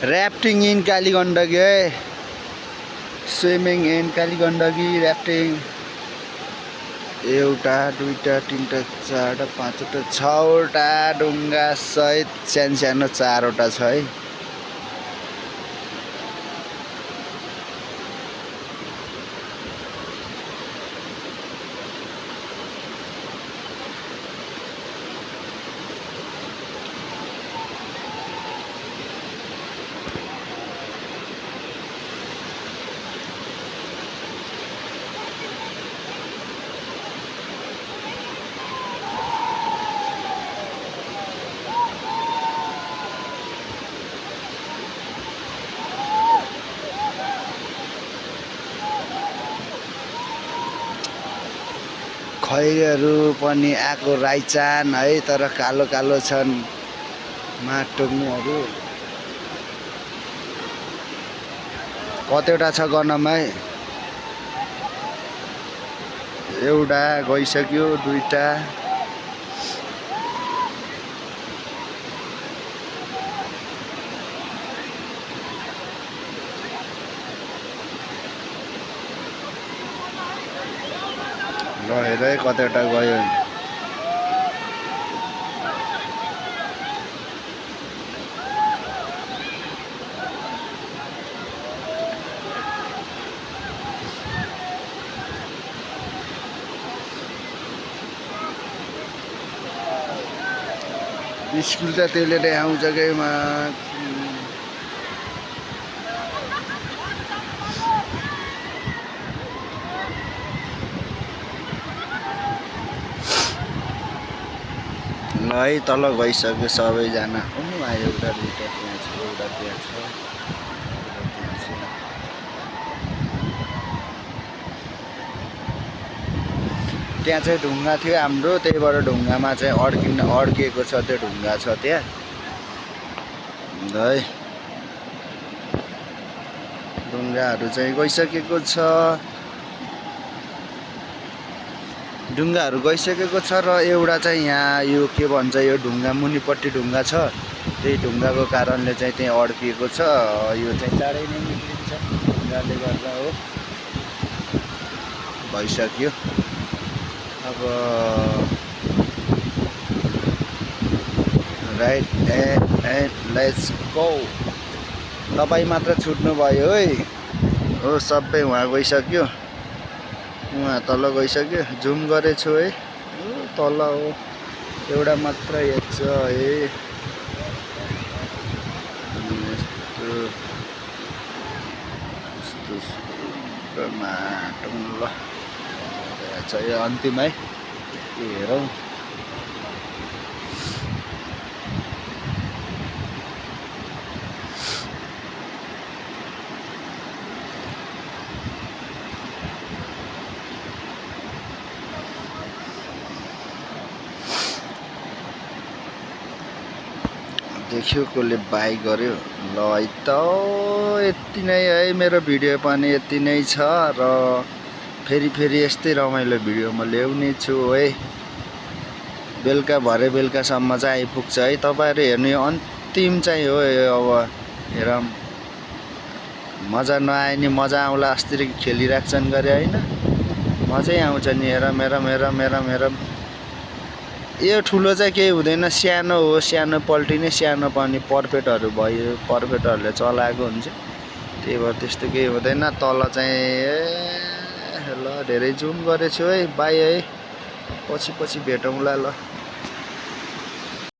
Rafting in Kaligandagi, swimming in Kaligandagi, rafting. एउटा दुईटा तीनटा चारटा पाँचवटा छवटा ढुङ्गा सहित सानो सानो चारवटा छ है। खैरहरू पनि आएको राइचान है, तर कालो कालो छन् माटोग्नेहरू। कतिवटा छ गनमा है? एउटा गइसक्यो, दुईटा। ल हेर है कतिवटा गयो। स्कुल त त्यसले नै आउँछ केमा। ल है तल गइसक्यो सबैजना। एउटा दुईटा त्यहाँ छ, एउटा त्यहाँ छ, त्यहाँ चाहिँ ढुङ्गा थियो हाम्रो, त्यहीबाट ढुङ्गामा चाहिँ अड्किएको छ, त्यो ढुङ्गा छ त्यहाँ है। ढुङ्गाहरू चाहिँ गइसकेको छ, ढुङ्गाहरू गइसकेको छ र एउटा चाहिँ यहाँ यो के भन्छ, यो ढुङ्गा मुनिपट्टि ढुङ्गा छ, त्यही ढुङ्गाको कारणले चाहिँ त्यहाँ अड्किएको छ। यो चाहिँ चाँडै नै निक्लिन्छ ढुङ्गाले गर्दा हो। भइसक्यो अब राइट एन्ड लेट्स गो। तपाईँ मात्र छुट्नु भयो है। हो सबै उहाँ गइसक्यो, उहाँ तल गइसक्यो। जुम गरेछु है, तल हो, एउटा मात्र हेर्छ है। यस्तो माटो ल छ यो अन्तिम है। हेरौँ देख्यो कसले बाई गर्यो। ल है त यति नै है, मेरो भिडियो पनि यति नै छ र फेरि यस्तै रमाइलो भिडियो म ल्याउने छु है। बेलुका भरे बेलुकासम्म चाहिँ आइपुग्छ है। तपाईँहरू हेर्नु यो अन्तिम चाहिँ हो। यो अब हेर मजा नआए नि मजा आउला अस्ति खेलिराख्छन् गरे होइन, मजै आउँछ नि। हेर मेरो यो ठुलो चाहिँ केही हुँदैन, सानो हो, सानो पल्टिने, सानो पनि पर्फेक्टहरू भयो, पर्फेक्टहरूले चलाएको हुन्छ, त्यही भएर त्यस्तो केही हुँदैन। तल चाहिँ ल धेरै जुम गरेछु है। बाई है, पछि भेटौँला ल।